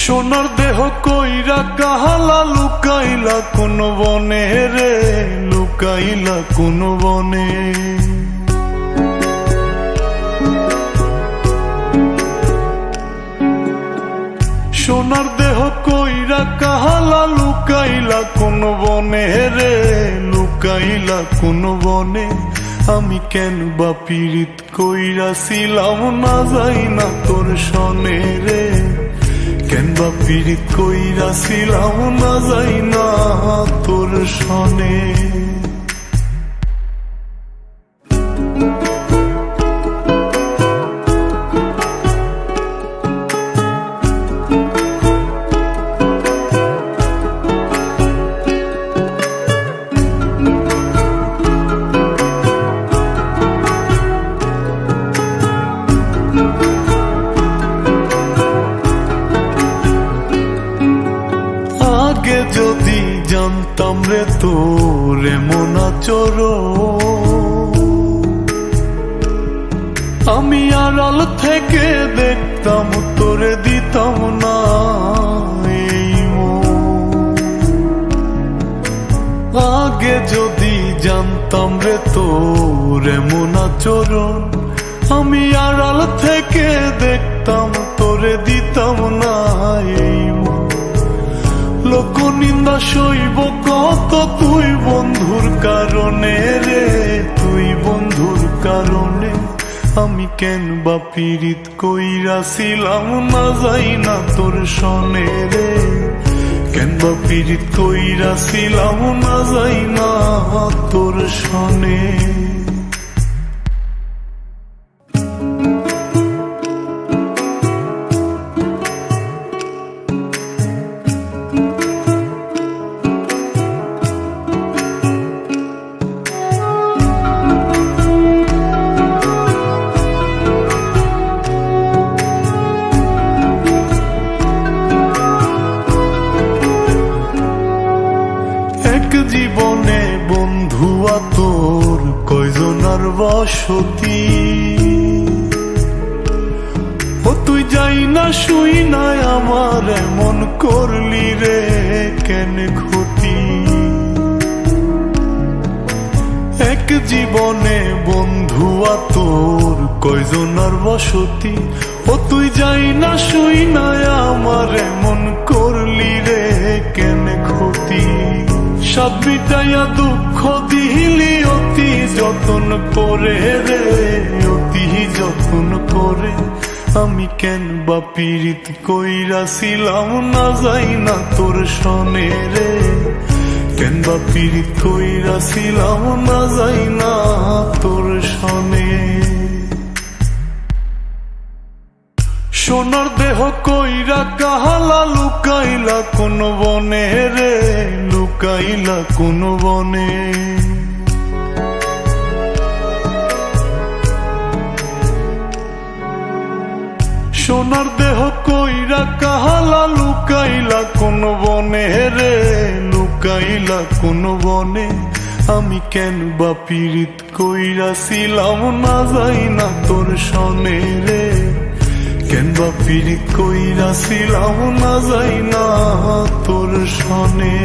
সোনার দেহ কইরা কাহালা লুকাইলা কোন বনে রে, লুকাইলা কোন বনে। সোনার দেহ কইরা কাহালা লুকাইলা কোন বনে রে, লুকাইলা কোন বনে। আমি কেন বা পীড়িত কইরাছিলাম না যাই না তোর সনে রে, কেন বা পীড়িত কইরাছিলাম না যাই না তোর সনে। আগে যদি জানতাম রে তোর এমন আচরণ, আমি আড়াল থেকে দেখতাম তোরে দিতাম না এই মন। আগে যদি জানতাম রে তোর এমন আচরণ, আমি আড়াল থেকে দেখতাম তোরে দিতাম না এই মন। লোক নিন্দা সইব কত তুই বন্ধুর কারণে রে, তুই বন্ধুর কারণে। আমি কেন বা পীড়িত কইরাছিলাম না যাই না তোর সনে রে, কেন বা পীড়িত কইরাছিলাম না যাই না তোর সনে। জীবনে বন্ধুয়া তোর কয়জনার বসতি, ও তুই যাই না শুই নাই আমার এমন করলি রে কেন ক্ষতি। এক জীবনে বন্ধুয়া তোর কয়জনার বসতি, ও তুই যাই না শুই নাই আমার এমন করলি রে কেন ক্ষতি। সব মিটাইয়া দুঃখ দিলি অতি যতন করে রে, অতি যতন করে। আমি কেন বা পীড়িত কইরাছিলাম না যাই না তোর সনে রে, কেন বা পীড়িত কইরাছিলাম না যাই না তোর সনে। সোনার দেহ কইরা কাহালা লুকাইলা কোন বনে রে, লুকাইলা কোন বনে। সোনার দেহ কইরা কাহালা লুকাইলা কোন বনে রে, লুকাইলা কোন বনে। আমি কেন বা পীড়িত কইরাছিলাম না যাই না তোর সনে রে, কেন বা পীড়িত কইরাছিলাম না যাই না তোর সনে।